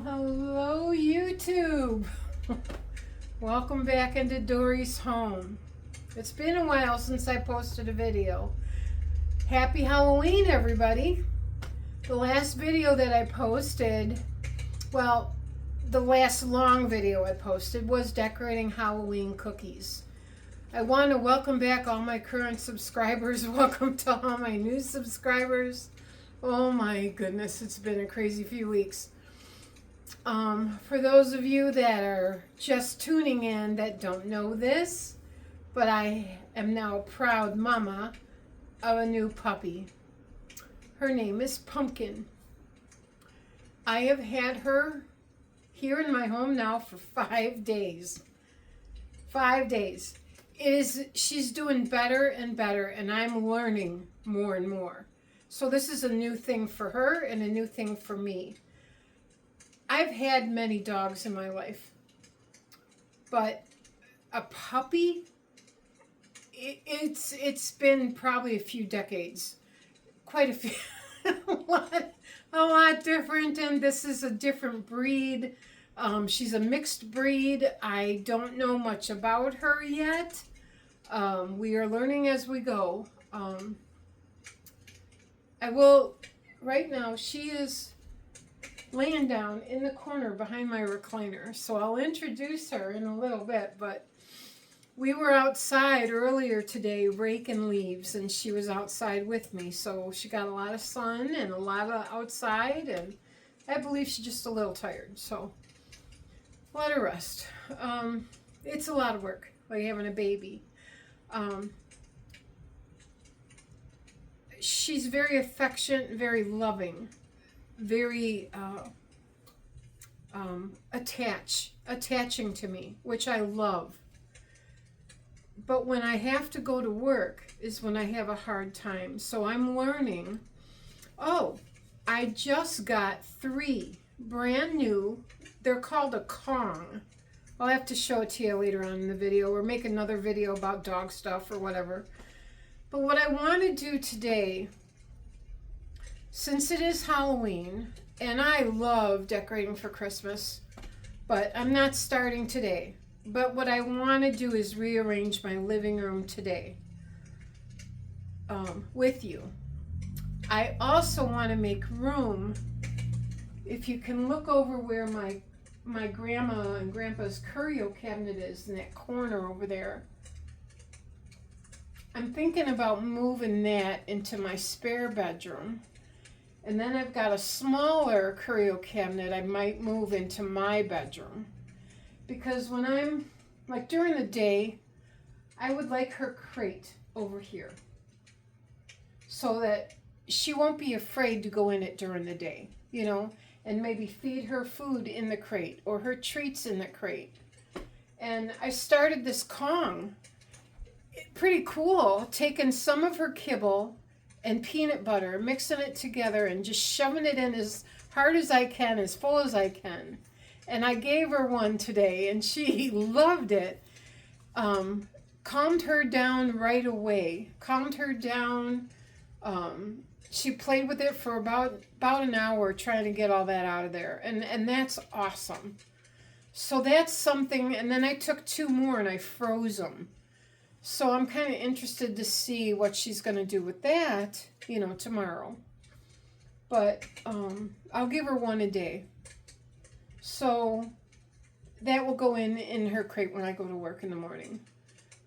Well, hello YouTube. Welcome back into Dory's home. It's been a while since I posted a video. Happy Halloween, everybody. The last video that I posted, well, the last long video I posted was decorating Halloween cookies. I want to welcome back all my current subscribers. Welcome to all my new subscribers. Oh my goodness, it's been a crazy few weeks. For those of you that are just tuning in that don't know this, but I am now a proud mama of a new puppy. Her name is Pumpkin. I have had her here in my home now for 5 days. 5 days. She's doing better and better, and I'm learning more and more. So this is a new thing for her and a new thing for me. I've had many dogs in my life, but a puppy, it's been probably a few decades, quite a few, a lot different, and this is a different breed. She's a mixed breed. I don't know much about her yet. We are learning as we go. Right now, she is laying down in the corner behind my recliner, so I'll introduce her in a little bit. But we were outside earlier today raking leaves, and she was outside with me, so she got a lot of sun and a lot of outside, and I believe she's just a little tired, so let her rest. It's a lot of work, like having a baby. She's very affectionate, very loving, very attaching to me, which I love. But when I have to go to work is when I have a hard time. So I'm learning. Oh, I just got 3 brand new. They're called a Kong. I'll have to show it to you later on in the video, or make another video about dog stuff or whatever. But what I want to do today, since it is Halloween, and I love decorating for Christmas, but I'm not starting today. But what I want to do is rearrange my living room today with you. I also want to make room. If you can look over where my grandma and grandpa's curio cabinet is, in that corner over there, I'm thinking about moving that into my spare bedroom. And then I've got a smaller curio cabinet I might move into my bedroom. Because when I'm, like during the day, I would like her crate over here, so that she won't be afraid to go in it during the day, you know, and maybe feed her food in the crate or her treats in the crate. And I started this Kong. Pretty cool, taking some of her kibble and peanut butter, mixing it together and just shoving it in as hard as I can, as full as I can. And I gave her one today and she loved it. Calmed her down right away. Calmed her down. She played with it for about an hour trying to get all that out of there. And that's awesome. So that's something. And then I took 2 more and I froze them. So I'm kind of interested to see what she's going to do with that, you know, tomorrow. But I'll give her one a day. So that will go in her crate when I go to work in the morning.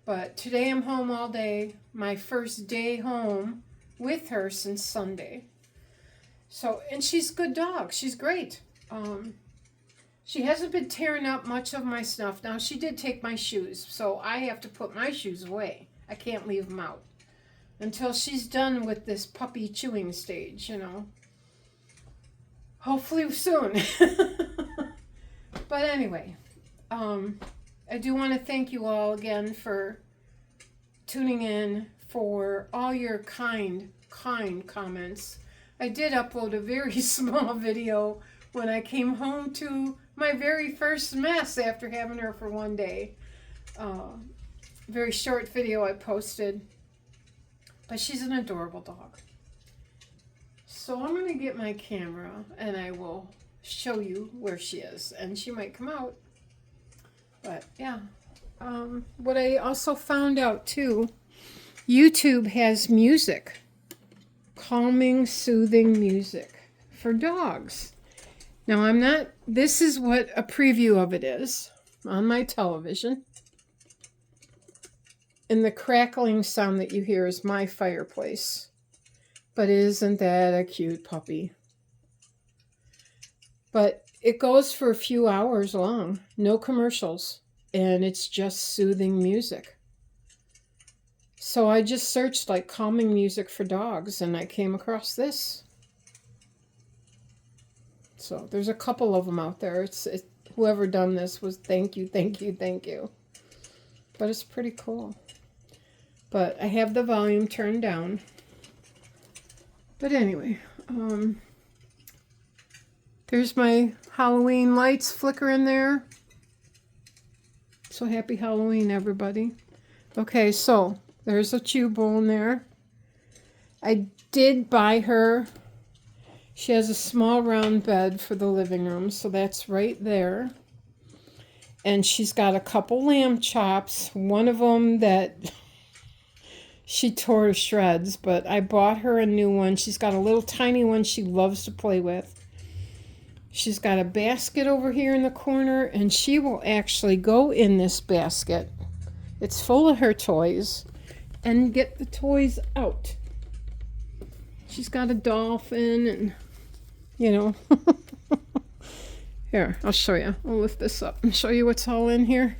But today I'm home all day. My first day home with her since Sunday. So, and she's a good dog. She's great. She hasn't been tearing up much of my stuff. Now, she did take my shoes, so I have to put my shoes away. I can't leave them out until she's done with this puppy chewing stage, you know. Hopefully soon. But anyway, I do want to thank you all again for tuning in, for all your kind comments. I did upload a very small video when I came home to my very first mess after having her for 1 day. Very short video I posted. But she's an adorable dog. So I'm going to get my camera and I will show you where she is, and she might come out. But yeah, what I also found out too, YouTube has music, calming, soothing music for dogs. Now I'm not, this is what a preview of it is on my television. And the crackling sound that you hear is my fireplace. But isn't that a cute puppy? But it goes for a few hours long, no commercials, and it's just soothing music. So I just searched like calming music for dogs, and I came across this. So there's a couple of them out there. Whoever done this was thank you, thank you, thank you. But it's pretty cool. But I have the volume turned down. But anyway, there's my Halloween lights flickering there. So happy Halloween, everybody. Okay, so there's a chew bone there. I did buy her. She has a small round bed for the living room, so that's right there. And she's got a couple lamb chops. One of them that she tore to shreds, but I bought her a new one. She's got a little tiny one she loves to play with. She's got a basket over here in the corner, and she will actually go in this basket. It's full of her toys, and get the toys out. She's got a dolphin, and, you know. Here, I'll show you. I'll lift this up and show you what's all in here.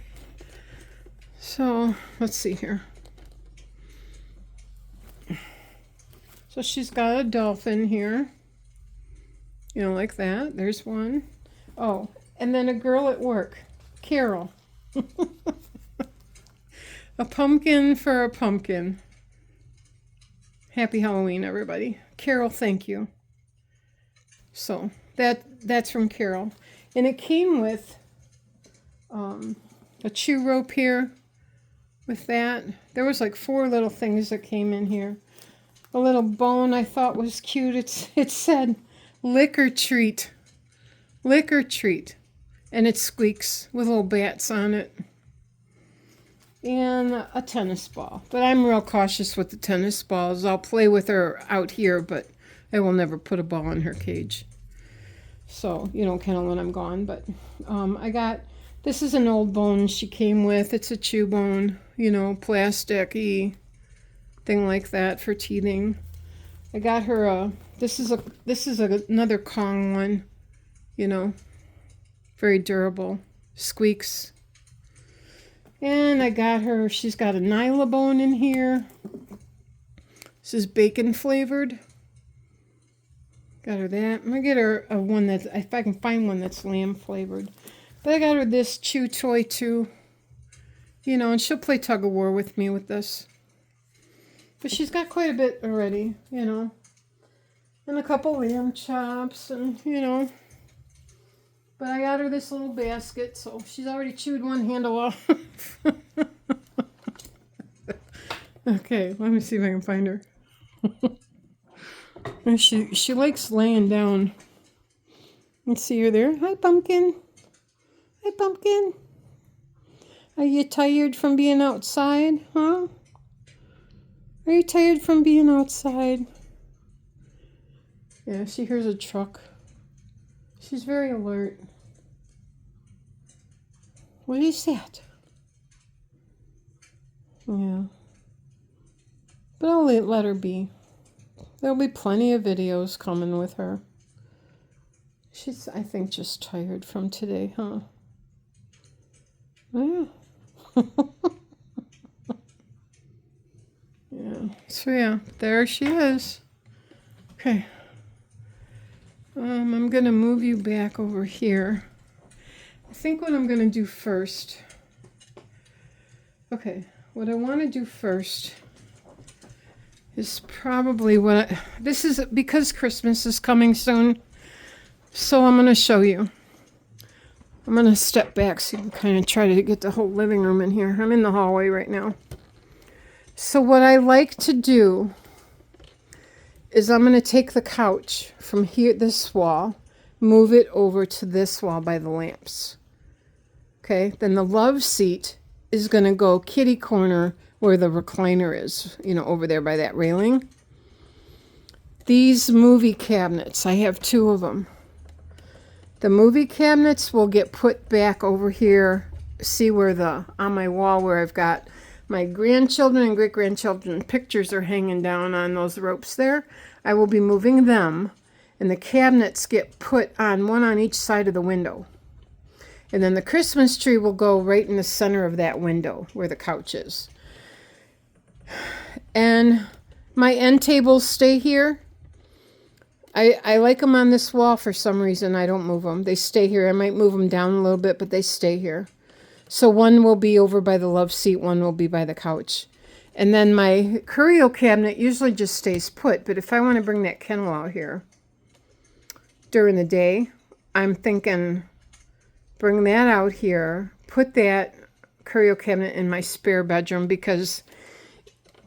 So, let's see here. So she's got a dolphin here, you know, like that. There's one. Oh, and then a girl at work, Carol. A pumpkin for a pumpkin. Happy Halloween, everybody. Carol, thank you. So that's from Carol. And it came with a chew rope here with that. There was like 4 little things that came in here. A little bone I thought was cute. It said lick or treat. Lick or treat. And it squeaks with little bats on it. And a tennis ball. But I'm real cautious with the tennis balls. I'll play with her out here, but I will never put a ball in her cage. So, you know, kind of when I'm gone. But I got, this is an old bone she came with. It's a chew bone, you know, plastic-y thing like that for teething. I got her this is another Kong one, you know, very durable, squeaks. And I got her, she's got a Nyla bone in here. This is bacon flavored. Got her that. I'm gonna get her a one that's, if I can find one that's lamb flavored. But I got her this chew toy too, you know, and she'll play tug of war with me with this. But she's got quite a bit already, you know. And a couple lamb chops and, you know. But I got her this little basket, so she's already chewed one handle off. Okay, let me see if I can find her. And she likes laying down. Let's see her there. Hi, Pumpkin. Hi, Pumpkin. Are you tired from being outside, huh? Are you tired from being outside? Yeah, she hears a truck. She's very alert. What is that? Yeah. But I'll let her be. There'll be plenty of videos coming with her. She's, I think, just tired from today, huh? Yeah. Yeah. So yeah, there she is. Okay. I'm gonna move you back over here. I think what I'm gonna do first. Okay, what I want to do first is probably this is because Christmas is coming soon. So I'm gonna show you. I'm gonna step back so you can kind of try to get the whole living room in here. I'm in the hallway right now. So what I like to do is I'm going to take the couch from here, this wall, move it over to this wall by the lamps. Okay, then the love seat is going to go kitty corner where the recliner is, you know, over there by that railing. These movie cabinets, I have 2 of them. The movie cabinets will get put back over here. See where on my wall where I've got my grandchildren and great-grandchildren pictures are hanging down on those ropes there. I will be moving them, and the cabinets get put on one on each side of the window. And then the Christmas tree will go right in the center of that window where the couch is. And my end tables stay here. I like them on this wall for some reason. I don't move them. They stay here. I might move them down a little bit, but they stay here. So one will be over by the love seat, one will be by the couch. And then my curio cabinet usually just stays put, but if I want to bring that kennel out here during the day, I'm thinking bring that out here, put that curio cabinet in my spare bedroom because,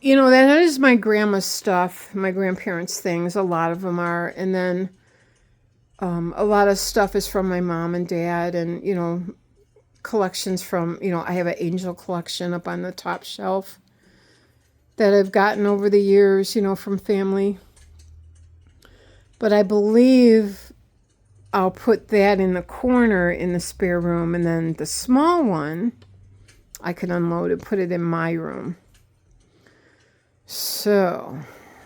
you know, that is my grandma's stuff, my grandparents' things, a lot of them are. And then a lot of stuff is from my mom and dad and, you know, collections from, you know, I have an angel collection up on the top shelf that I've gotten over the years, you know, from family. But I believe I'll put that in the corner in the spare room, and then the small one I can unload and put it in my room. So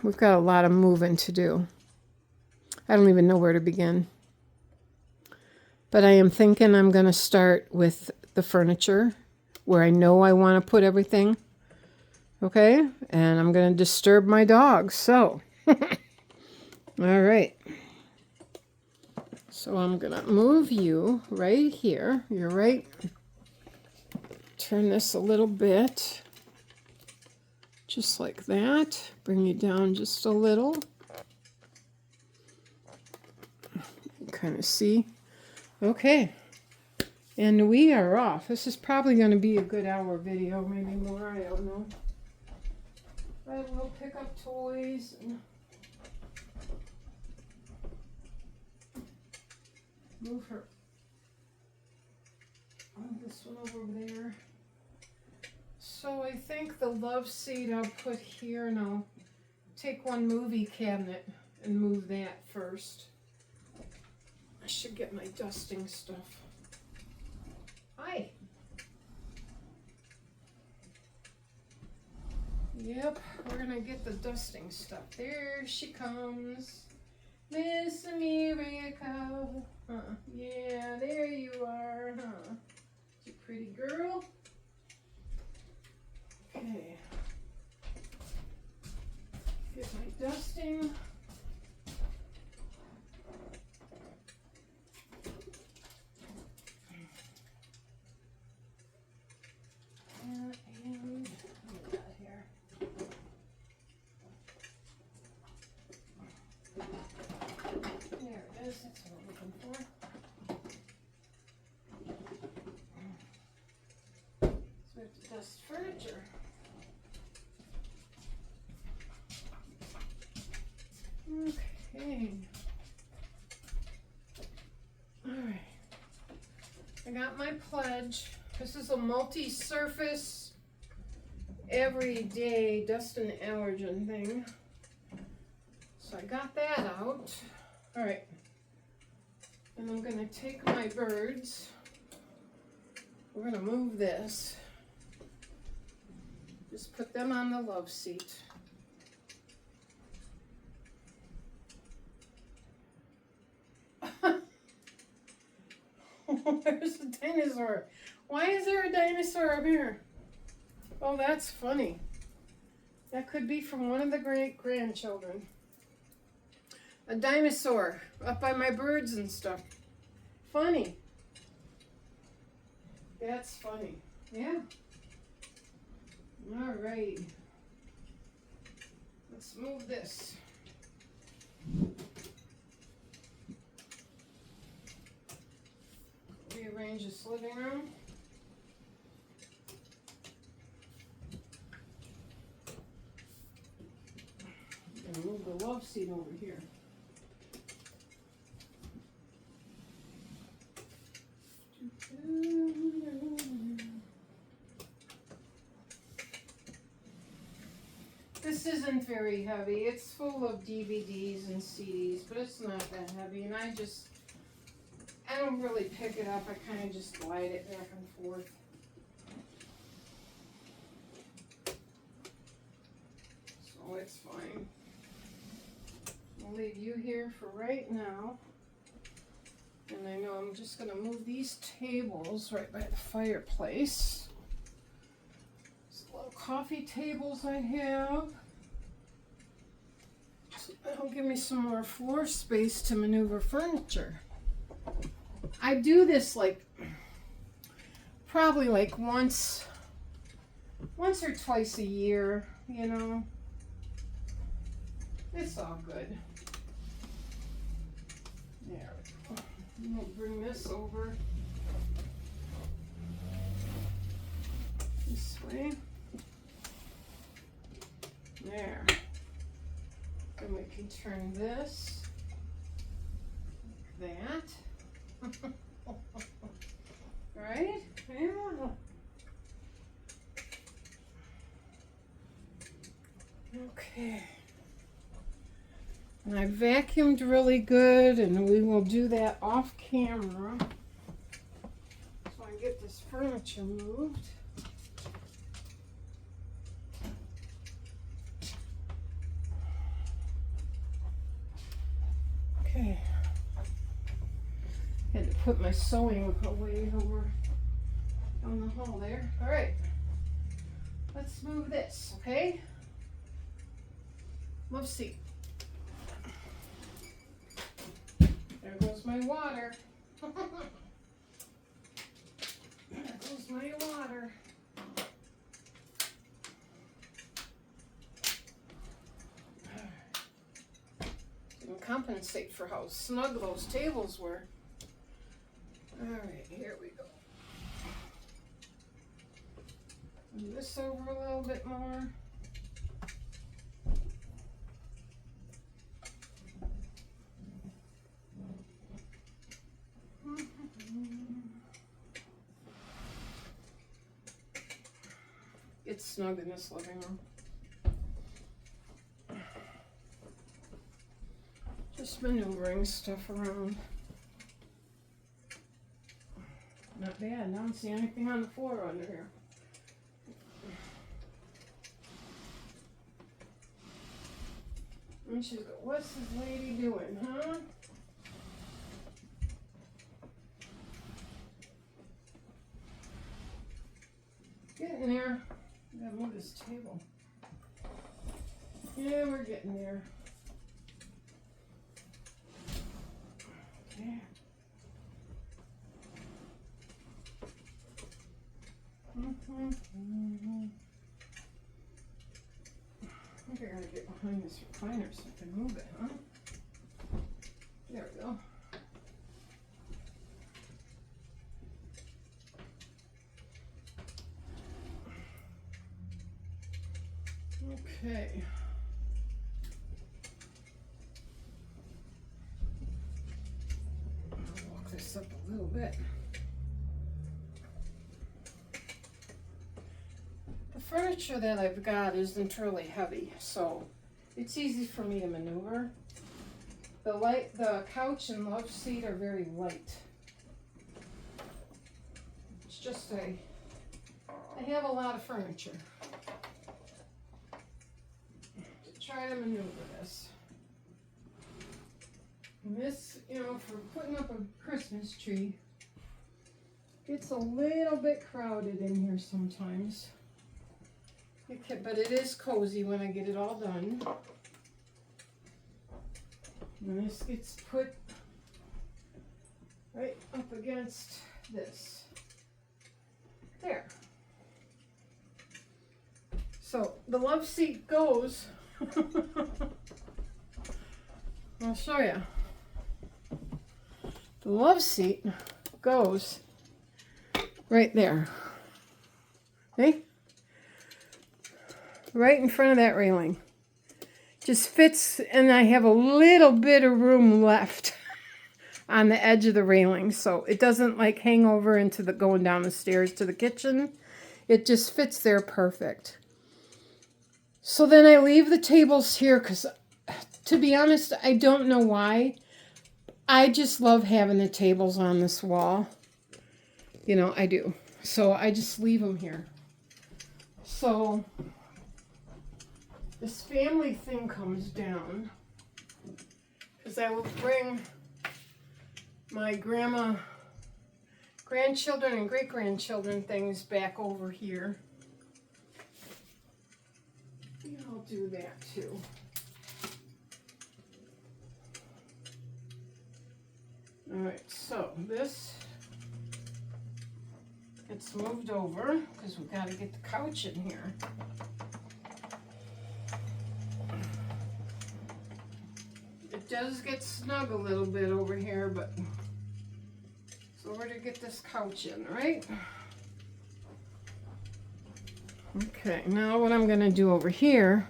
we've got a lot of moving to do. I don't even know where to begin. But I am thinking I'm going to start with the furniture where I know I want to put everything. Okay? And I'm going to disturb my dogs. So, all right. So I'm going to move you right here. You're right. Turn this a little bit. Just like that. Bring you down just a little. Kind of see. Okay, and we are off. This is probably going to be a good hour video, maybe more, I don't know. But we'll pick up toys and move her. Move this one over there. So I think the love seat I'll put here, and I'll take one movie cabinet and move that first. I should get my dusting stuff. Hi. Yep, we're gonna get the dusting stuff. There she comes. Miss America. Yeah, there you are, huh? You pretty girl. Okay. Get my dusting. Dust furniture. Okay. All right. I got my pledge. This is a multi-surface, everyday dust and allergen thing. So I got that out. All right. And I'm going to take my birds. We're going to move this. Just put them on the love seat. There's a dinosaur. Why is there a dinosaur up here? Oh, that's funny. That could be from one of the great-grandchildren. A dinosaur up by my birds and stuff. Funny. That's funny. Yeah. All right. Let's move this. Rearrange this living room. And move the love seat over here. This isn't very heavy. It's full of DVDs and CDs, but it's not that heavy. And I don't really pick it up. I kind of just glide it back and forth. So it's fine. I'll leave you here for right now. And I know I'm just going to move these tables right by the fireplace. These little coffee tables I have. So that'll give me some more floor space to maneuver furniture. I do this like probably like once or twice a year, you know. It's all good. There we go. I'm gonna bring this over this way. There. Then we can turn this like that. Right? Yeah. Okay. And I vacuumed really good, and we will do that off camera. So I get this furniture moved. Okay. Had to put my sewing away over down the hall there. All right. Let's move this, okay? Love seat. There goes my water. There goes my water. Didn't compensate for how snug those tables were. All right, here we go. Move this over a little bit more. It's snug in this living room. Just maneuvering stuff around. Not bad. I don't see anything on the floor under here. And she's go, what's this lady doing, huh? Getting there. I gotta move this table. Yeah, we're getting there. Okay. I think I gotta get behind this recliner so I can move it, huh? There we go. Okay. I'll walk this up a little bit. The furniture that I've got isn't really heavy, so it's easy for me to maneuver. The couch and love seat are very light. It's just I have a lot of furniture. Try to maneuver this. And this, you know, for putting up a Christmas tree, gets a little bit crowded in here sometimes. But it is cozy when I get it all done. And this gets put right up against this. There. So the love seat goes. I'll show you. The love seat goes right there. See? Right in front of that railing. Just fits, and I have a little bit of room left on the edge of the railing, so it doesn't like hang over into the going down the stairs to the kitchen. It just fits there perfect. So then I leave the tables here because, to be honest, I don't know why. I just love having the tables on this wall. You know, I do. So I just leave them here. So this family thing comes down because I will bring my grandchildren and great-grandchildren things back over here. And I'll do that too. Alright, so this gets moved over because we've got to get the couch in here. It does get snug a little bit over here, but so we're to get this couch in, right? Okay, now what I'm going to do over here,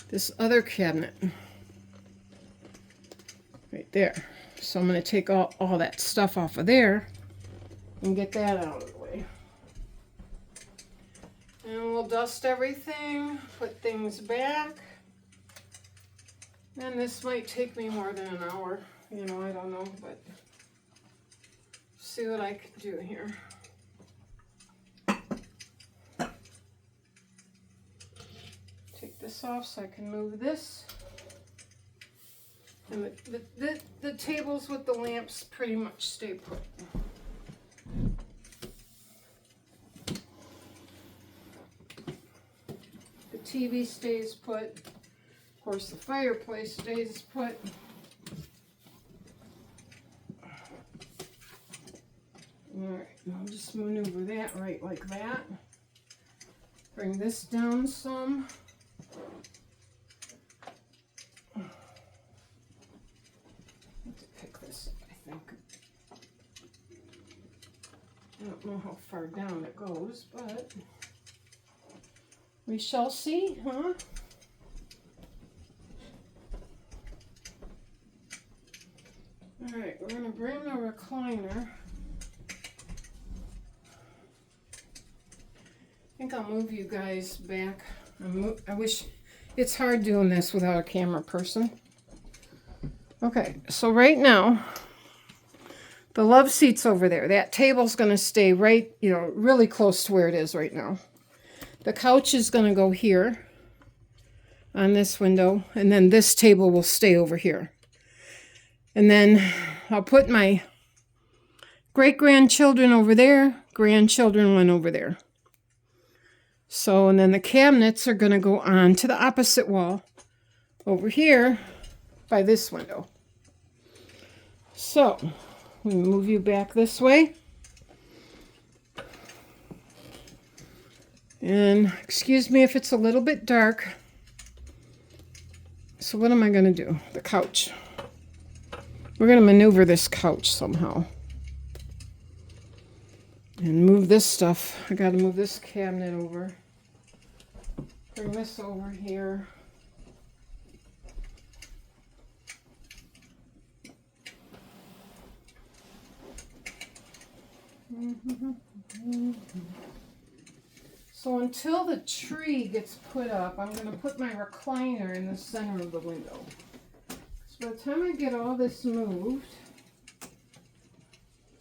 this other cabinet, right there. So I'm going to take all that stuff off of there and get that out of the way. And we'll dust everything, put things back. And this might take me more than an hour, you know, I don't know, but see what I can do here. Take this off so I can move this. And the tables with the lamps pretty much stay put. The TV stays put. Of course, the fireplace stays put. Alright, I'll just maneuver that right like that. Bring this down some. I don't know how far down it goes, but we shall see, huh? Alright, we're going to bring the recliner. I think I'll move you guys back. I wish, it's hard doing this without a camera person. Okay, so right now, the love seat's over there. That table's going to stay right, you know, really close to where it is right now. The couch is going to go here on this window, and then this table will stay over here. And then I'll put my great-grandchildren over there, grandchildren went over there. So, and then the cabinets are going to go on to the opposite wall over here by this window. So, we move you back this way. And excuse me if it's a little bit dark. So what am I going to do? The couch. We're going to maneuver this couch somehow. And move this stuff. I got to move this cabinet over. Bring this over here. So until the tree gets put up, I'm going to put my recliner in the center of the window. So by the time I get all this moved,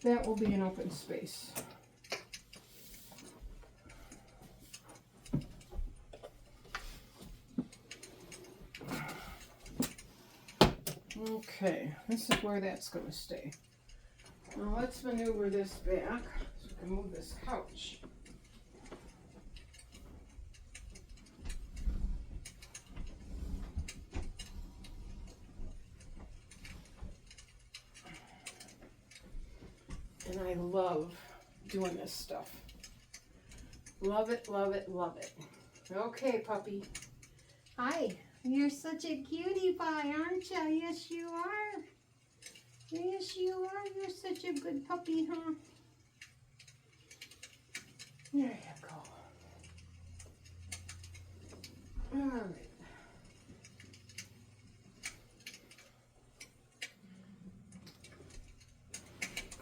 that will be an open space. Okay, this is where that's going to stay. Now let's maneuver this back so we can move this couch. And I love doing this stuff. Love it, love it, love it. Okay, puppy. Hi. You're such a cutie pie, aren't you? Yes, you are. Yes, you are. You're such a good puppy, huh? There you go. All right.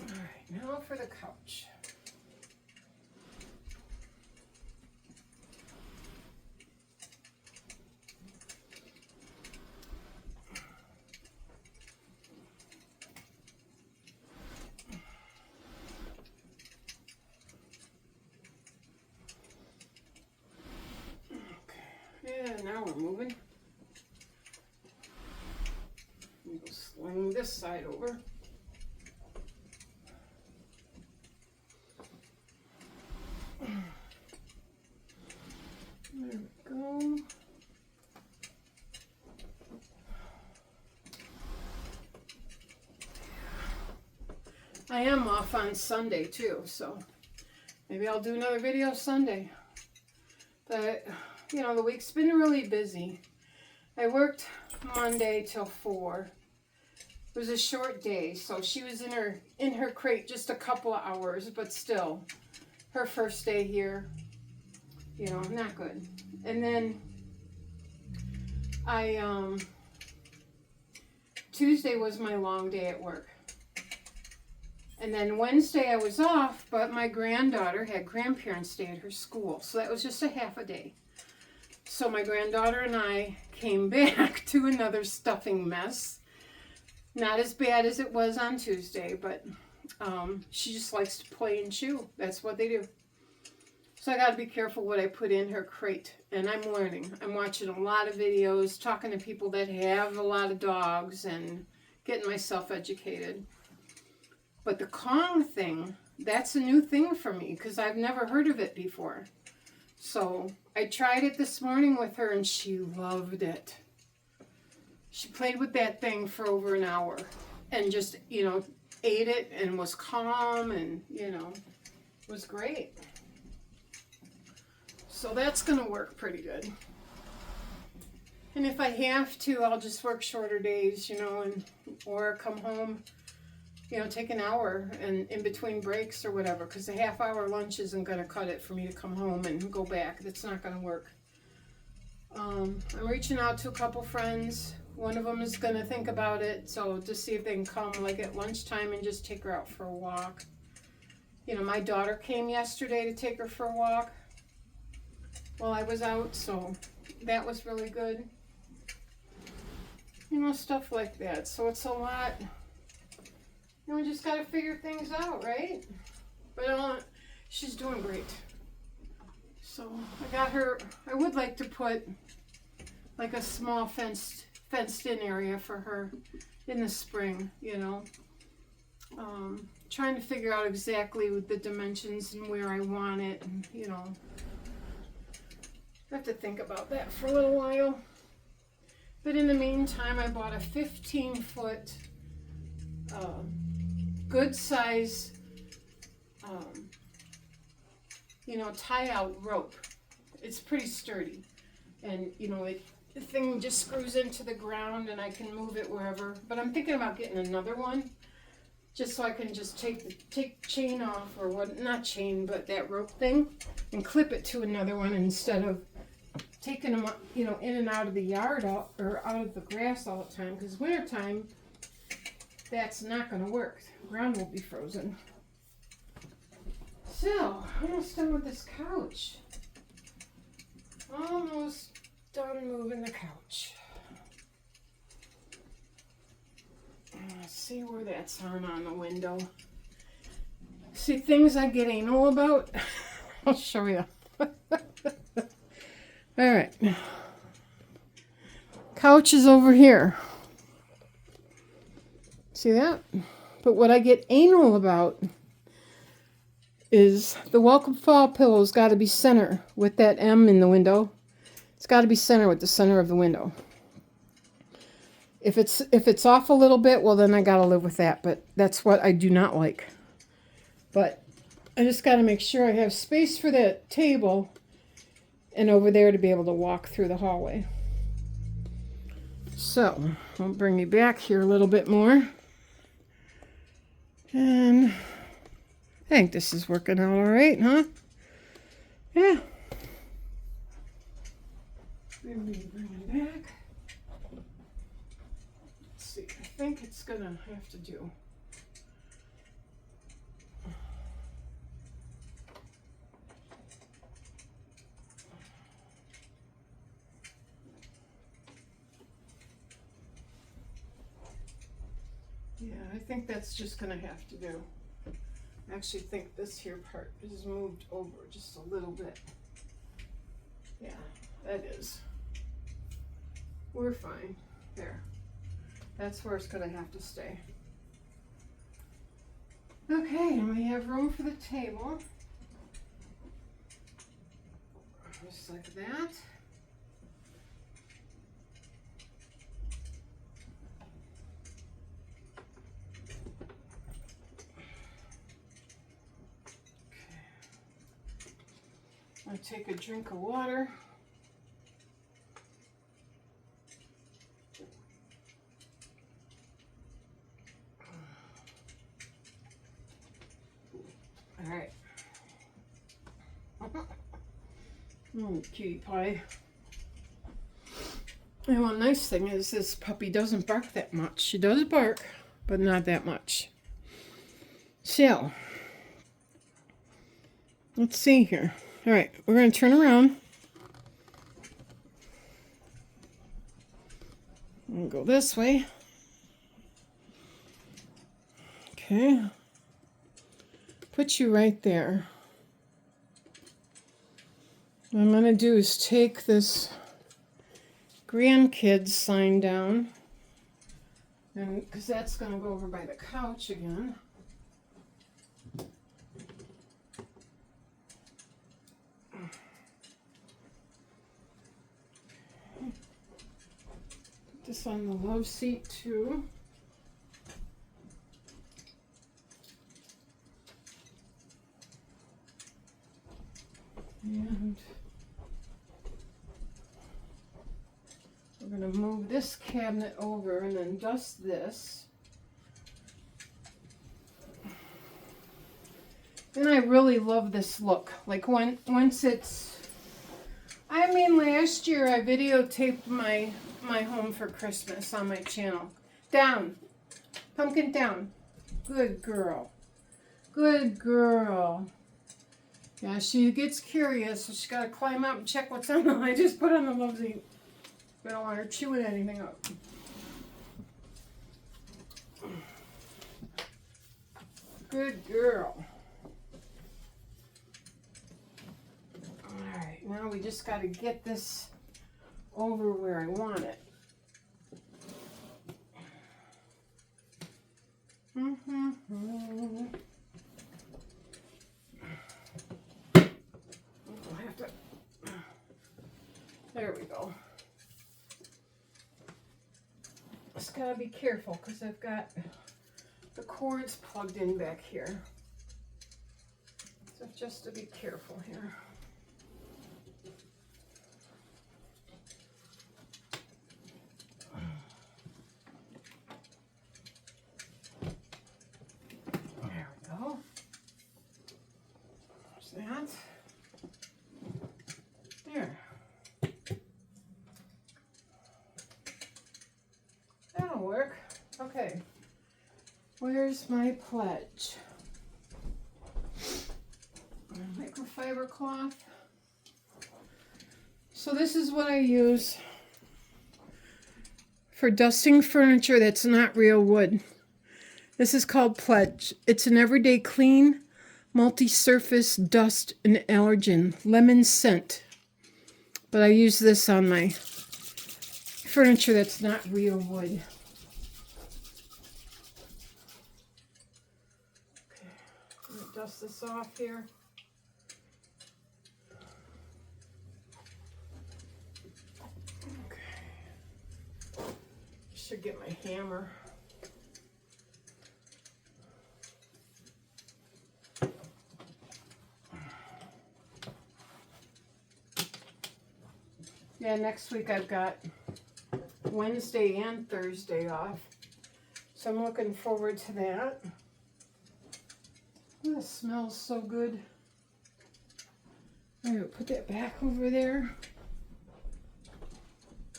All right, now for the couch. moving. We'll sling this side over. There we go. I am off on Sunday too, so maybe I'll do another video Sunday. But, you know, the week's been really busy. I worked Monday till 4. It was a short day, so she was in her crate just a couple of hours, but still, her first day here, you know, not good. And then Tuesday was my long day at work. And then Wednesday I was off, but my granddaughter had grandparents' day at her school. So that was just a half a day. So my granddaughter and I came back to another stuffing mess. Not as bad as it was on Tuesday, but she just likes to play and chew. That's what they do. So I got to be careful what I put in her crate. And I'm learning. I'm watching a lot of videos, talking to people that have a lot of dogs, and getting myself educated. But the Kong thing, that's a new thing for me because I've never heard of it before. So I tried it this morning with her and she loved it. She played with that thing for over an hour and just, you know, ate it and was calm and, you know, it was great. So that's going to work pretty good. And if I have to, I'll just work shorter days, you know, or come home, you know, take an hour and in between breaks or whatever, because a half-hour lunch isn't going to cut it for me to come home and go back. That's not going to work. I'm reaching out to a couple friends. One of them is going to think about it, so to see if they can come like at lunchtime and just take her out for a walk. You know, my daughter came yesterday to take her for a walk while I was out, so that was really good. You know, stuff like that. So it's a lot. You know, we just got to figure things out, right? But she's doing great. So I got her, I would like to put like a small fenced-in area for her in the spring, you know. Trying to figure out exactly the dimensions and where I want it, and, you know. I have to think about that for a little while. But in the meantime, I bought a 15-foot good size, you know, tie-out rope. It's pretty sturdy. And, you know, the thing just screws into the ground and I can move it wherever. But I'm thinking about getting another one just so I can just take the chain off, or what, not chain, but that rope thing, and clip it to another one instead of taking them, you know, in and out of the yard or out of the grass all the time, because wintertime, that's not going to work. The ground will be frozen. So, almost done with this couch. Almost done moving the couch. Let's see where that's on the window. See, things I get anal about? I'll show you. All right. Couch is over here. See that? But what I get anal about is the Welcome Fall pillow's got to be center with that M in the window. It's got to be center with the center of the window. If it's off a little bit, well, then I got to live with that. But that's what I do not like. But I just got to make sure I have space for that table and over there to be able to walk through the hallway. So I'll bring you back here a little bit more. And I think this is working out all right, huh? Yeah. Let me bring it back. Let's see. I think it's going to have to do. Yeah, I think that's just going to have to do. I actually think this here part is moved over just a little bit. Yeah, that is. We're fine. There. That's where it's going to have to stay. Okay, and we have room for the table. Just like that. I'll take a drink of water. All right. Oh, cutie pie. And one nice thing is this puppy doesn't bark that much. She does bark, but not that much. So, let's see here. All right, we're going to turn around. And go this way. Okay. Put you right there. What I'm going to do is take this grandkids sign down, and because that's going to go over by the couch again. Put this on the love seat too. And we're going to move this cabinet over and then dust this. And I really love this look. Like once it's, I mean, last year I videotaped my home for Christmas on my channel. Down. Pumpkin down. Good girl. Good girl. Yeah, she gets curious, so she's got to climb up and check what's on the. I just put on the love seat. I don't want her chewing anything up. Good girl. Alright, now we just got to get this over where I want it. There we go. Just gotta be careful because I've got the cords plugged in back here. So just to be careful here. There we go. There's that. There. That'll work. Okay. Where's my pledge? Microfiber cloth. So this is what I use for dusting furniture that's not real wood. This is called Pledge. It's an everyday clean, multi-surface dust and allergen lemon scent. But I use this on my furniture that's not real wood. Okay, I'm gonna dust this off here. Okay. Should get my hammer. Yeah, next week I've got Wednesday and Thursday off. So I'm looking forward to that. Oh, this smells so good. I'm going to put that back over there.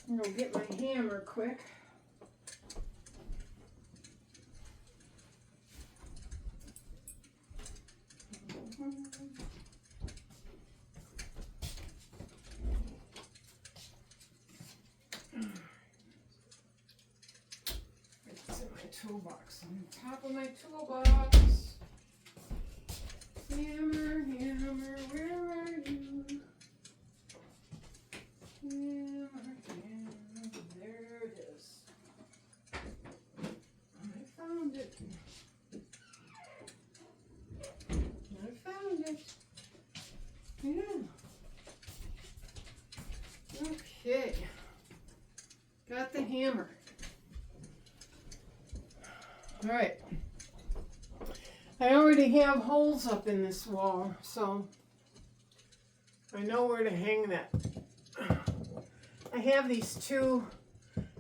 I'm going to get my hammer quick. Toolbox. On top of my toolbox. Hammer, hammer, where are you? Hammer, hammer, there found it. I found it. Yeah. Okay. Got the hammer. All right. I already have holes up in this wall, so I know where to hang that. I have these two.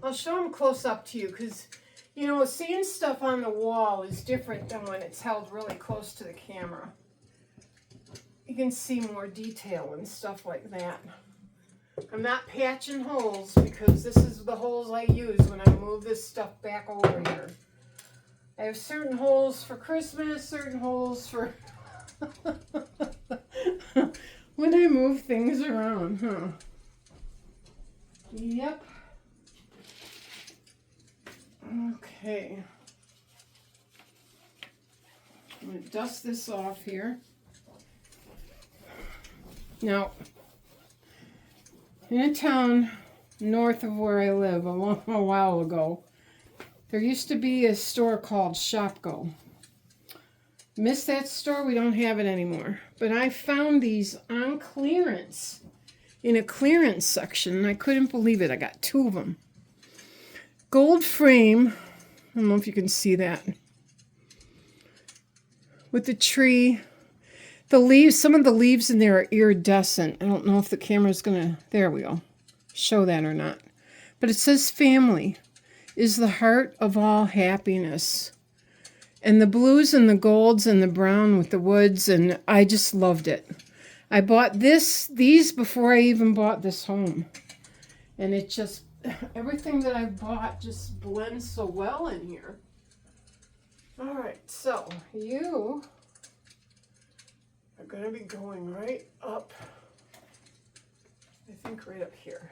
I'll show them close up to you because, you know, seeing stuff on the wall is different than when it's held really close to the camera. You can see more detail and stuff like that. I'm not patching holes because this is the holes I use when I move this stuff back over here. I have certain holes for Christmas, certain holes for when I move things around, huh? Yep. Okay. I'm going to dust this off here. Now, in a town north of where I live a while ago, there used to be a store called Shopko. Miss that store? We don't have it anymore. But I found these on clearance in a clearance section. I couldn't believe it. I got two of them. Gold frame. I don't know if you can see that. With the tree. The leaves, some of the leaves in there are iridescent. I don't know if the camera's going to, there we go, show that or not. But it says family is the heart of all happiness. And the blues and the golds and the brown with the woods, and I just loved it. I bought these before I even bought this home. And it just, everything that I bought just blends so well in here. All right, so you are going to be going right up, I think right up here.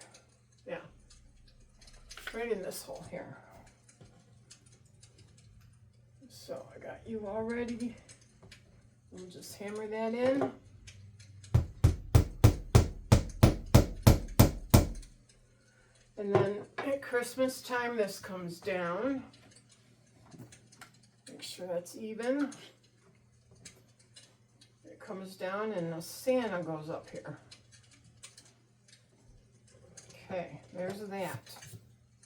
Yeah, right in this hole here. So I got you all ready. We'll just hammer that in. And then at Christmas time, this comes down. Make sure that's even. It comes down and the Santa goes up here. Okay, there's that.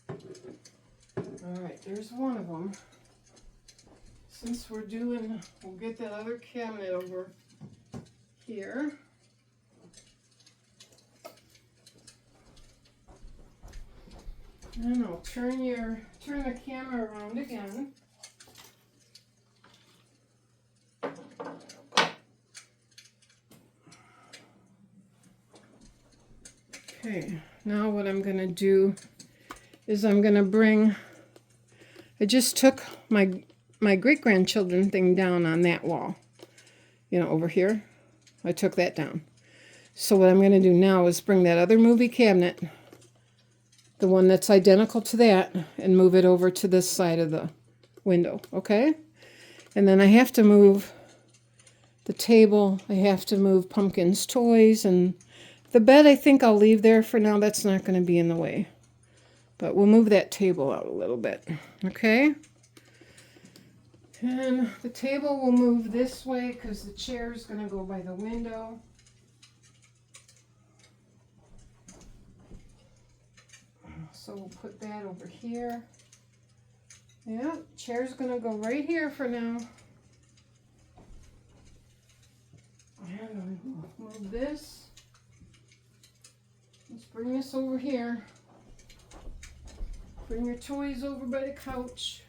All right, there's one of them. Since we're doing, we'll get that other cabinet over here. And I'll turn the camera around again. Okay, now what I'm going to do is I'm going to bring, I just took my great-grandchildren thing down on that wall, you know, over here. I took that down. So what I'm going to do now is bring that other movie cabinet, the one that's identical to that, and move it over to this side of the window, okay? And then I have to move the table, I have to move Pumpkin's toys, and the bed I think I'll leave there for now. That's not going to be in the way. But we'll move that table out a little bit, okay? And the table will move this way because the chair is going to go by the window. So we'll put that over here. Yeah, chair's going to go right here for now. And we'll move this. Let's bring this over here. Bring your toys over by the couch.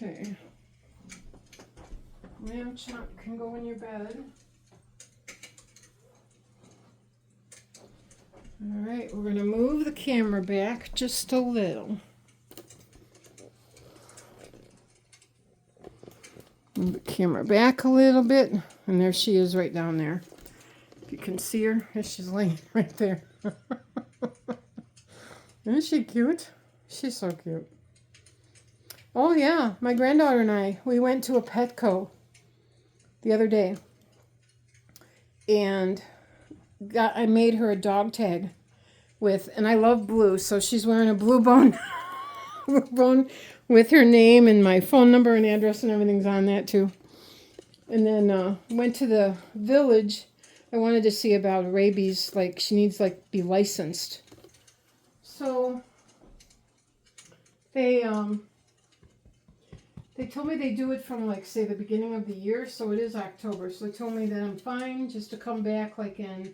Okay. Lamb chop can go in your bed. All right, we're going to move the camera back just a little. Move the camera back a little bit, and there she is right down there. If you can see her, she's laying right there. Isn't she cute? She's so cute. Oh yeah, my granddaughter and I, we went to a Petco the other day. And I made her a dog tag with, and I love blue, so she's wearing a blue bone phone with her name and my phone number and address and everything's on that too. And then went to the village. I wanted to see about rabies. Like she needs like be licensed. So they told me they do it from like say the beginning of the year. So it is October. So they told me that I'm fine just to come back like in.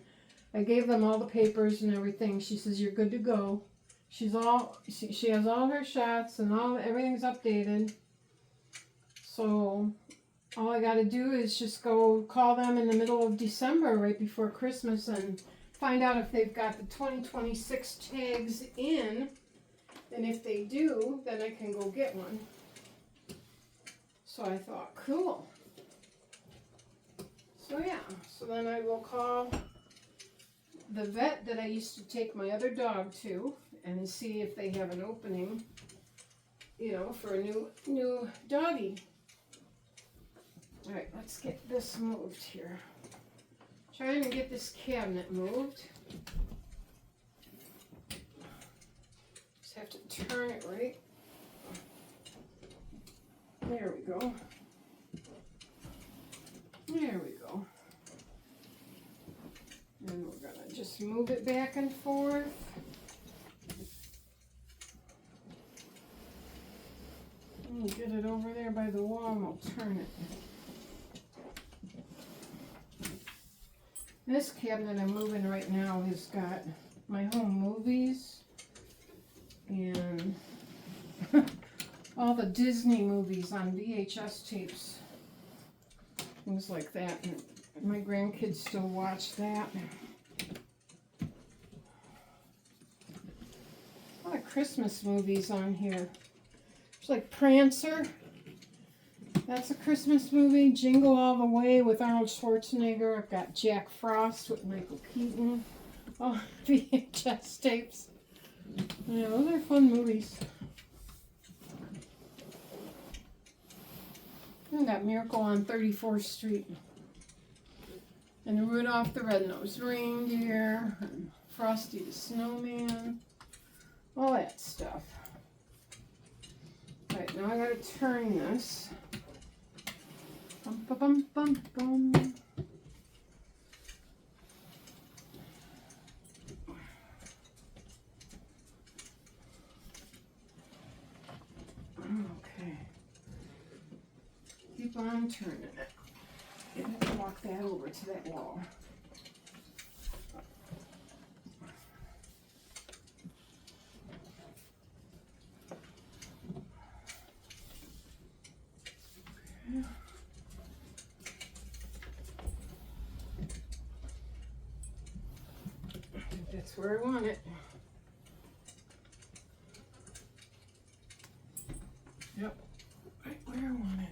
I gave them all the papers and everything. She says you're good to go. She has all her shots and everything's updated. So all I got to do is just go call them in the middle of December, right before Christmas, and find out if they've got the 2026 tags in. And if they do, then I can go get one. So I thought, cool. So yeah, so then I will call the vet that I used to take my other dog to and see if they have an opening, you know, for a new doggy. All right, let's get this moved here. Trying to get this cabinet moved. Just have to turn it right. There we go. There we go. And we're gonna just move it back and forth. And get it over there by the wall and we'll turn it. This cabinet I'm moving right now has got my home movies and all the Disney movies on VHS tapes. Things like that. And my grandkids still watch that. A lot of Christmas movies on here. There's like Prancer. That's a Christmas movie. Jingle All the Way with Arnold Schwarzenegger. I've got Jack Frost with Michael Keaton. Oh, VHS tapes. Yeah, those are fun movies. And got Miracle on 34th Street. And Rudolph the Red-Nosed Reindeer. And Frosty the Snowman. All that stuff. Alright, now I gotta turn this. Bum, ba, bum, bum, bum. Okay. Keep on turning it. You have to walk that over to that wall. Okay. I think that's where I want it. Yep, right where I want it.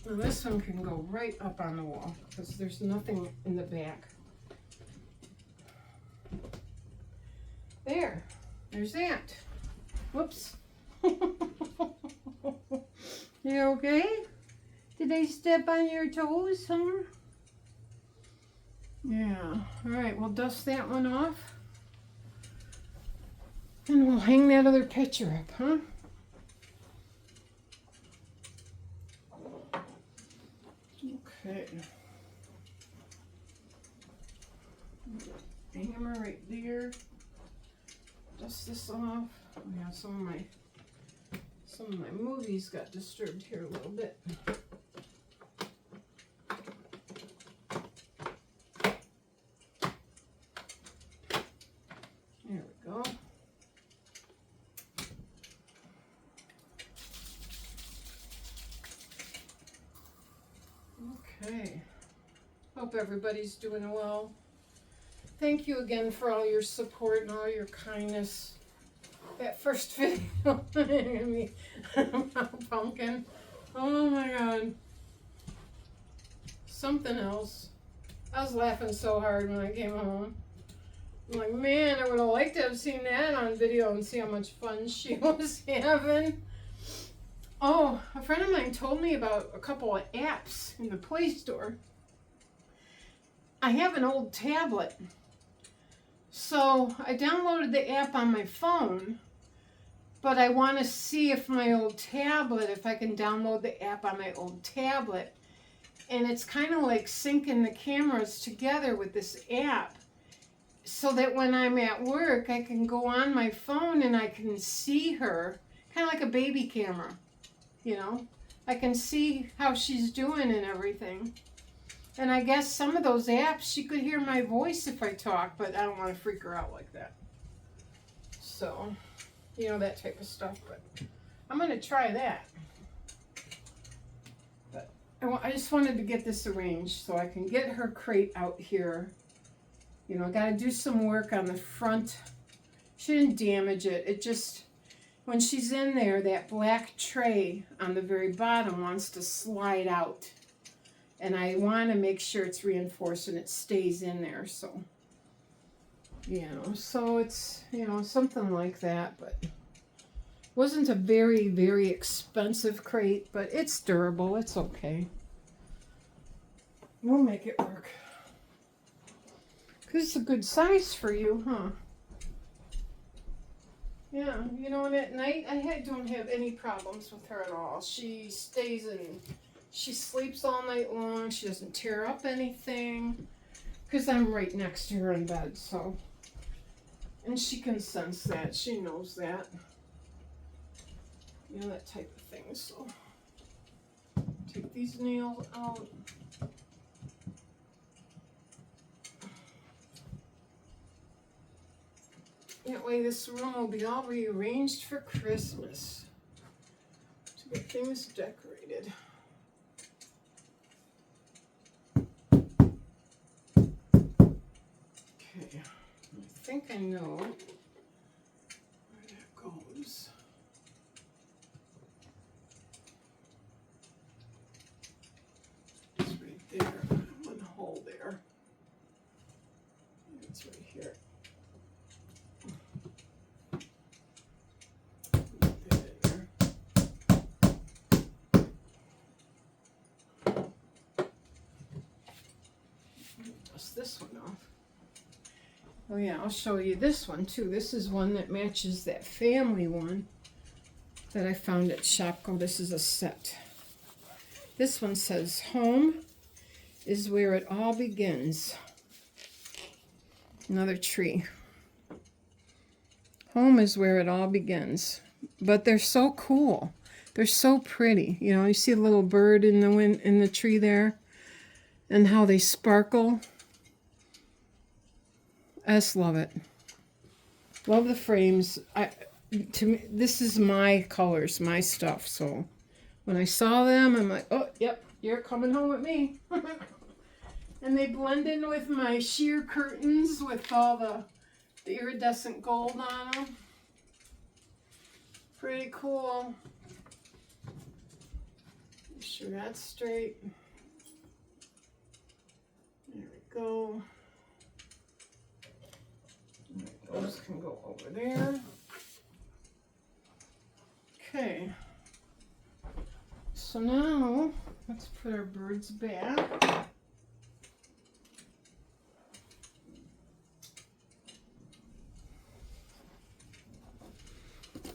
Now this one can go right up on the wall because there's nothing in the back. There's that. Whoops. You okay? Did I step on your toes, huh? Yeah. All right, we'll dust that one off. And we'll hang that other picture up, huh? Okay. Hammer right there. Dust this off. Yeah, some of my movies got disturbed here a little bit. There we go. Okay. Hope everybody's doing well. Thank you again for all your support and all your kindness. That first video, pumpkin. Oh my God. Something else. I was laughing so hard when I came home. I'm like, man, I would have liked to have seen that on video and see how much fun she was having. Oh, a friend of mine told me about a couple of apps in the Play Store. I have an old tablet. So I downloaded the app on my phone but I want to see if my old tablet, if I can download the app on my old tablet. And it's kind of like syncing the cameras together with this app so that when I'm at work, I can go on my phone and I can see her, kind of like a baby camera, you know. I can see how she's doing and everything. And I guess some of those apps, she could hear my voice if I talk, but I don't want to freak her out like that. So, you know, that type of stuff. But I'm going to try that. But I just wanted to get this arranged so I can get her crate out here. You know, I got to do some work on the front. She didn't damage it. It just, when she's in there, that black tray on the very bottom wants to slide out. And I want to make sure it's reinforced and it stays in there. So, you know, so it's, you know, something like that. But it wasn't a very, very expensive crate, but it's durable. It's okay. We'll make it work. Because it's a good size for you, huh? Yeah, you know, and at night I don't have any problems with her at all. She stays in. She sleeps all night long. She doesn't tear up anything because I'm right next to her in bed. So, and she can sense that. She knows that. You know, that type of thing. So, take these nails out. That way this room will be all rearranged for Christmas. To get things decorated. I think I know where that goes. It's right there. One hole there. It's right here. Put that in there. Dust this one off. Oh yeah, I'll show you this one too. This is one that matches that family one that I found at Shopko. This is a set. This one says, "Home is where it all begins." Another tree. Home is where it all begins. But they're so cool. They're so pretty. You know, you see a little bird in the wind in the tree there, and how they sparkle. I just love it. Love the frames. To me, this is my colors, my stuff. So when I saw them, I'm like, oh, yep, you're coming home with me. And they blend in with my sheer curtains with all the iridescent gold on them. Pretty cool. Make sure that's straight. There we go. Those can go over there. Okay. So now, let's put our birds back.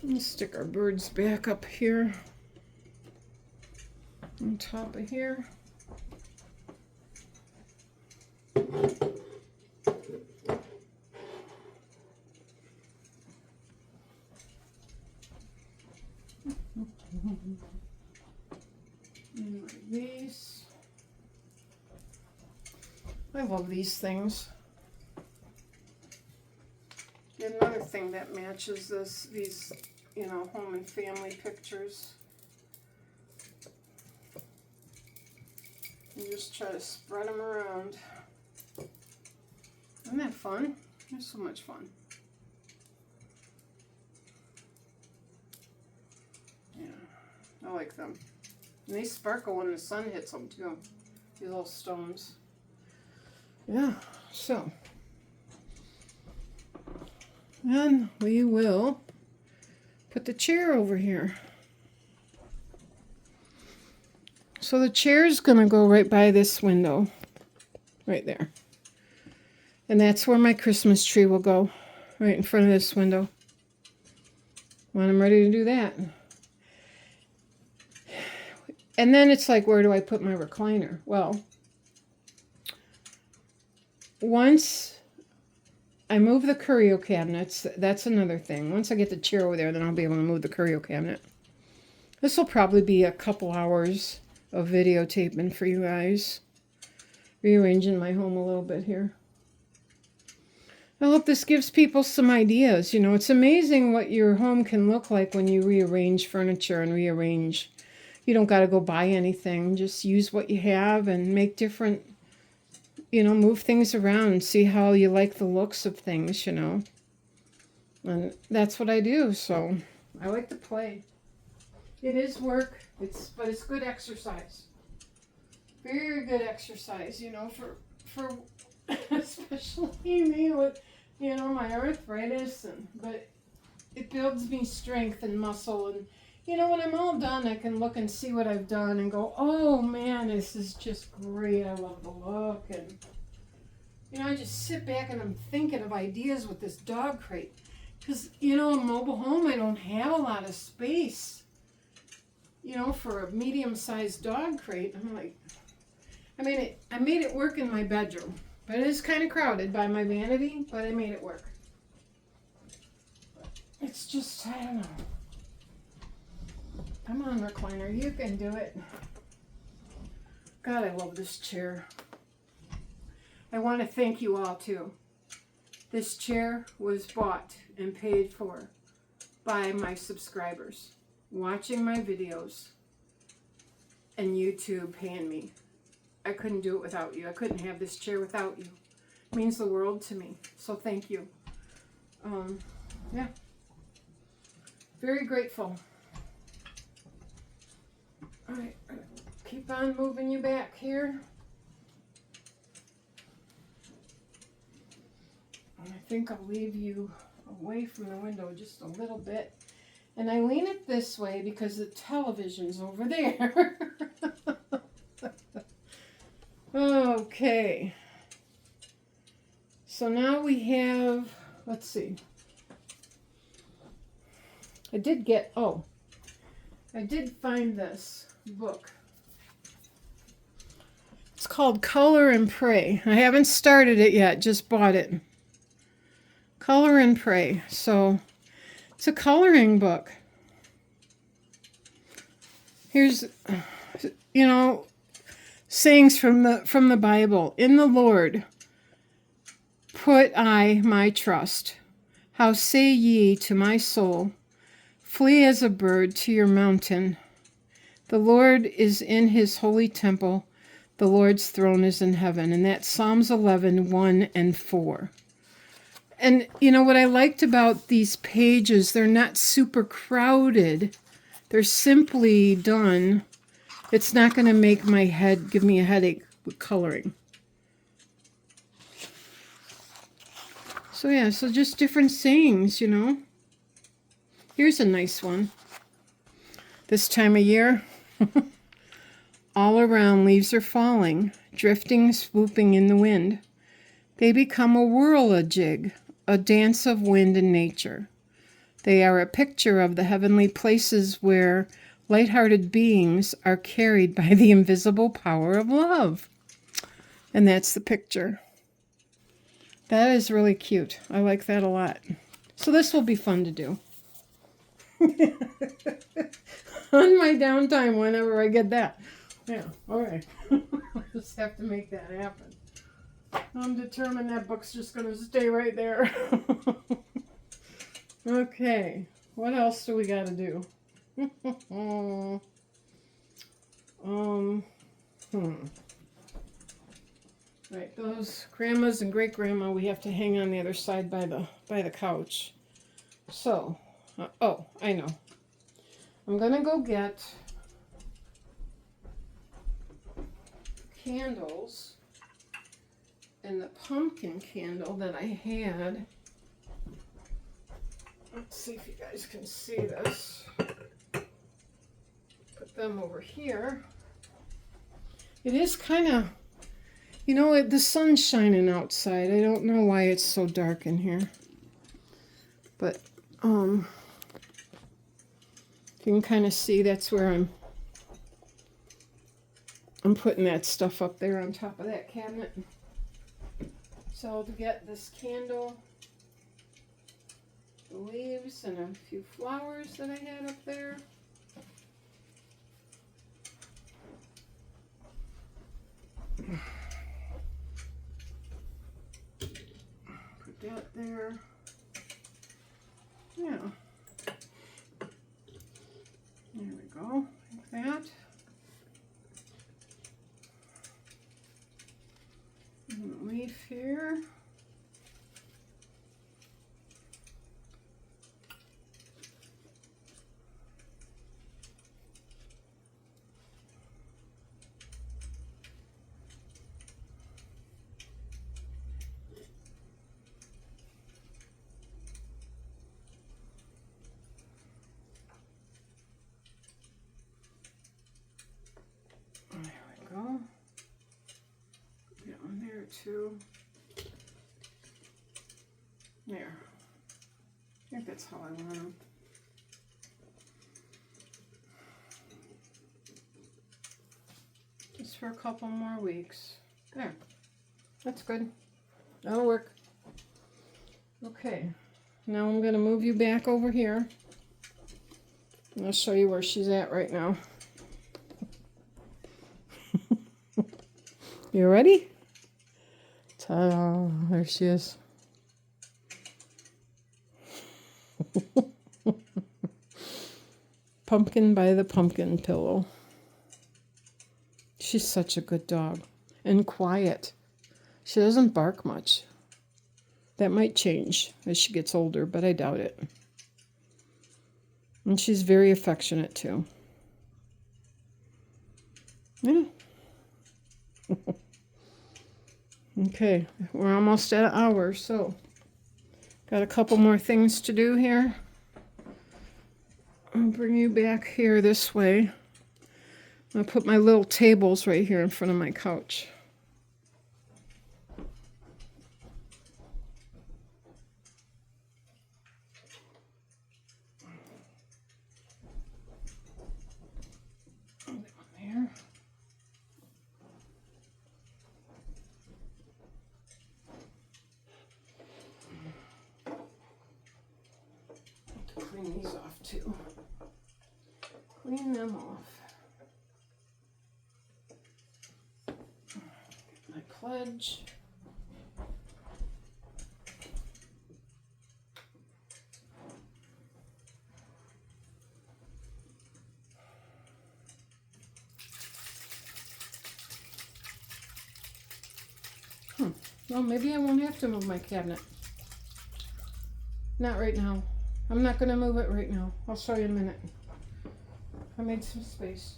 Let's stick our birds back up here. On top of here. And like these. I love these things. Another thing that matches these, you know, home and family pictures. You just try to spread them around. Isn't that fun? They're so much fun. Yeah, I like them. And they sparkle when the sun hits them too. These little stones. Yeah, so. And we will put the chair over here. So the chair is going to go right by this window. Right there. And that's where my Christmas tree will go. Right in front of this window. when I'm ready to do that. And then it's like, where do I put my recliner? Well, once I move the curio cabinets, that's another thing. Once I get the chair over there, then I'll be able to move the curio cabinet. This will probably be a couple hours of videotaping for you guys. Rearranging my home a little bit here. I hope this gives people some ideas. You know, it's amazing what your home can look like when you rearrange furniture and rearrange. You don't got to go buy anything. Just use what you have and make different, you know, move things around and see how you like the looks of things, you know. And that's what I do, so I like to play. It is work, but it's good exercise. Very good exercise, you know, for especially me with, you know, my arthritis, but it builds me strength and muscle. And, you know, when I'm all done, I can look and see what I've done and go, oh man, this is just great. I love the look. And, you know, I just sit back and I'm thinking of ideas with this dog crate. Because, you know, a mobile home, I don't have a lot of space, you know, for a medium-sized dog crate. I'm like, I made it work in my bedroom. But it is kind of crowded by my vanity, but I made it work. It's just, I don't know. Come on, recliner, you can do it. God, I love this chair. I want to thank you all, too. This chair was bought and paid for by my subscribers, watching my videos, and YouTube paying me. I couldn't do it without you. I couldn't have this chair without you. It means the world to me. So thank you. Yeah. Very grateful. All right. Keep on moving you back here. And I think I'll leave you away from the window just a little bit. And I lean it this way because the television's over there. Okay, so now we have, let's see, I did find this book. It's called Color and Pray. I haven't started it yet, just bought it. Color and Pray. So it's a coloring book. Here's, you know, sayings from the Bible. In the Lord put I my trust. How say ye to my soul, flee as a bird to your mountain. The Lord is in his holy temple. The Lord's throne is in heaven. And that's Psalms 11, 1 and 4. And, you know, what I liked about these pages, they're not super crowded. They're simply done. It's not going to make my head, give me a headache with coloring. So yeah, so just different sayings, you know. Here's a nice one. This time of year, all around leaves are falling, drifting, swooping in the wind. They become a whirl-a-jig, a dance of wind and nature. They are a picture of the heavenly places where light-hearted beings are carried by the invisible power of love. And that's the picture. That is really cute. I like that a lot. So this will be fun to do. On my downtime whenever I get that. Yeah, all right. I'll just have to make that happen. I'm determined that book's just going to stay right there. Okay, what else do we got to do? Right, those grandmas and great grandma we have to hang on the other side by the couch. So, oh, I know. I'm gonna go get candles and the pumpkin candle that I had. Let's see if you guys can see this. Put them over here. It is kind of, you know, the sun's shining outside. I don't know why it's so dark in here. But, You can kind of see that's where I'm putting that stuff up there on top of that cabinet. So to get this candle, the leaves, and a few flowers that I had up there. Put that there. Yeah. There we go, like that. And a leaf here. Go. Get one there too. There. I think that's how I want them. Just for a couple more weeks. There. That's good. That'll work. Okay. Now I'm going to move you back over here. And I'll show you where she's at right now. You ready? Ta-da! There she is. Pumpkin by the pumpkin pillow. She's such a good dog. And quiet. She doesn't bark much. That might change as she gets older, but I doubt it. And she's very affectionate too. Yeah. Okay, we're almost at an hour, so got a couple more things to do here. I'll bring you back here this way. I'll put my little tables right here in front of my couch. There. Clean these off too. Clean them off. Get my pledge. Well, maybe I won't have to move my cabinet. Not right now. I'm not going to move it right now. I'll show you in a minute. I made some space.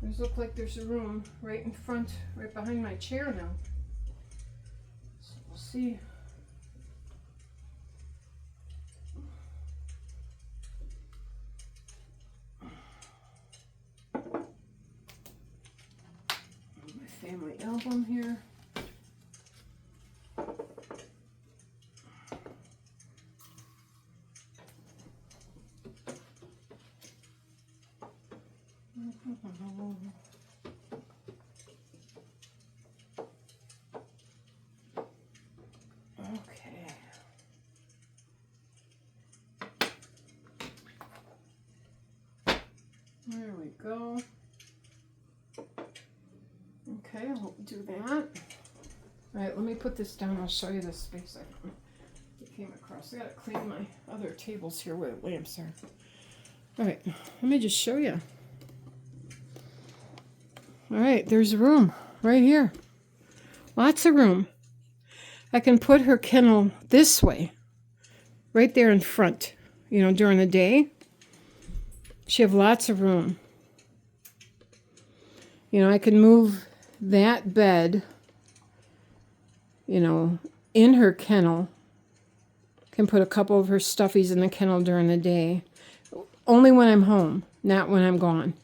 Does look like there's a room right in front, right behind my chair now. So we'll see. My family album here. Okay. There we go. Okay, I'll do that. All right, let me put this down. I'll show you the space I came across. I gotta clean my other tables here where the lamps are. All right, let me just show you. All right, there's a room right here. Lots of room. I can put her kennel this way, right there in front, you know, during the day. She have lots of room. You know, I can move that bed, you know, in her kennel. Can put a couple of her stuffies in the kennel during the day. Only when I'm home, not when I'm gone.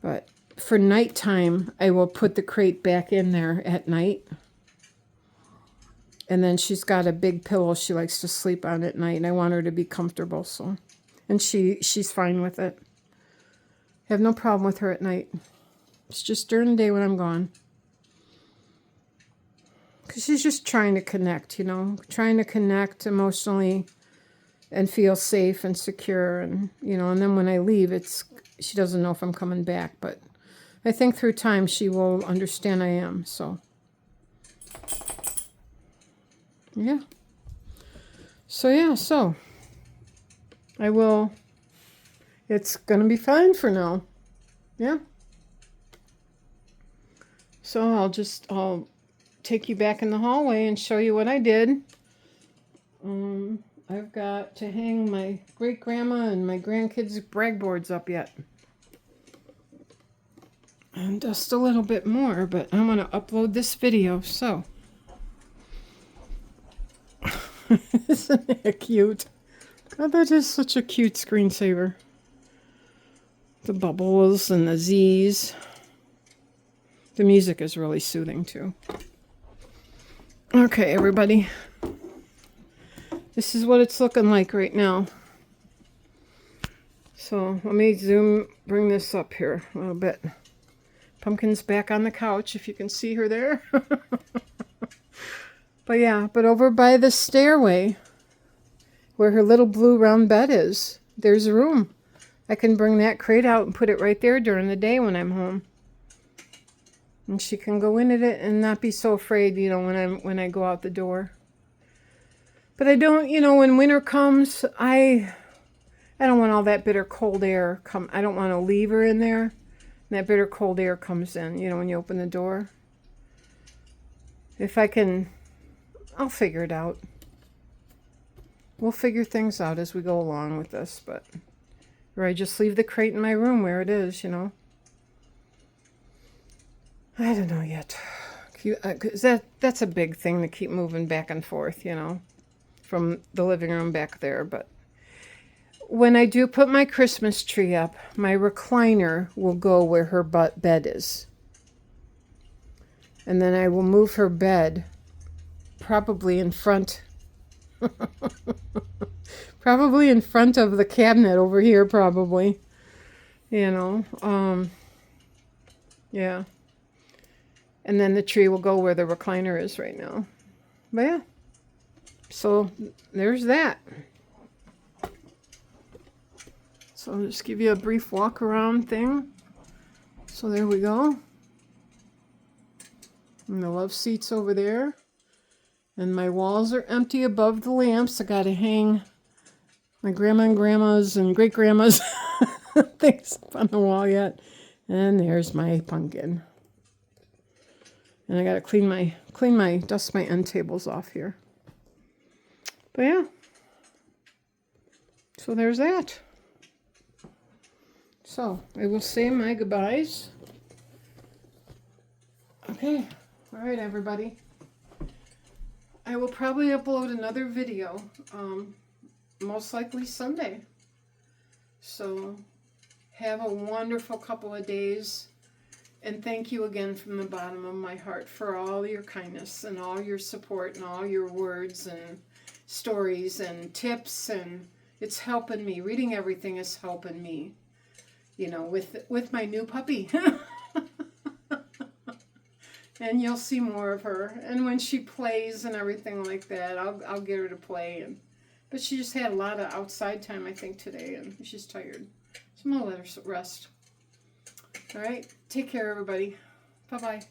But for nighttime, I will put the crate back in there at night. And then she's got a big pillow she likes to sleep on at night, and I want her to be comfortable. So, and she's fine with it. I have no problem with her at night. It's just during the day when I'm gone. Because she's just trying to connect, you know, trying to connect emotionally and feel safe and secure. And, you know, and then when I leave, she doesn't know if I'm coming back. But I think through time she will understand I am. So, yeah. So I will, it's going to be fine for now. Yeah. So I'll take you back in the hallway and show you what I did. I've got to hang my great-grandma and my grandkids' brag boards up yet. And just a little bit more, but I'm going to upload this video, so. Isn't it cute? God, that is such a cute screensaver. The bubbles and the Z's. The music is really soothing, too. Okay, everybody. This is what it's looking like right now. So let me bring this up here a little bit. Pumpkin's back on the couch, if you can see her there. But yeah, but over by the stairway, where her little blue round bed is, there's a room. I can bring that crate out and put it right there during the day when I'm home. And she can go into it and not be so afraid, you know, when I go out the door. But I don't, you know, when winter comes, I don't want all that bitter cold air come. I don't want to leave her in there. And that bitter cold air comes in, you know, when you open the door. If I can, I'll figure it out. We'll figure things out as we go along with this, but, or I just leave the crate in my room where it is, you know. I don't know yet. 'Cause that's a big thing to keep moving back and forth, you know, from the living room back there. But when I do put my Christmas tree up, my recliner will go where her bed is. And then I will move her bed probably in front. Probably in front of the cabinet over here, probably. You know, yeah. And then the tree will go where the recliner is right now. But yeah. So there's that. So I'll just give you a brief walk around thing. So there we go. And the love seat's over there. And my walls are empty above the lamps. I got to hang my grandma and grandma's and great-grandma's things up on the wall yet. And there's my pumpkin. And I got to dust my end tables off here. But yeah. So there's that. So I will say my goodbyes. Okay. All right, everybody. I will probably upload another video, most likely Sunday. So have a wonderful couple of days. And thank you again from the bottom of my heart for all your kindness and all your support and all your words and stories and tips. And it's helping me. Reading everything is helping me, you know, with my new puppy. And you'll see more of her. And when she plays and everything like that, I'll get her to play. But she just had a lot of outside time, I think, today, and she's tired. So I'm going to let her rest. All right. Take care, everybody. Bye-bye.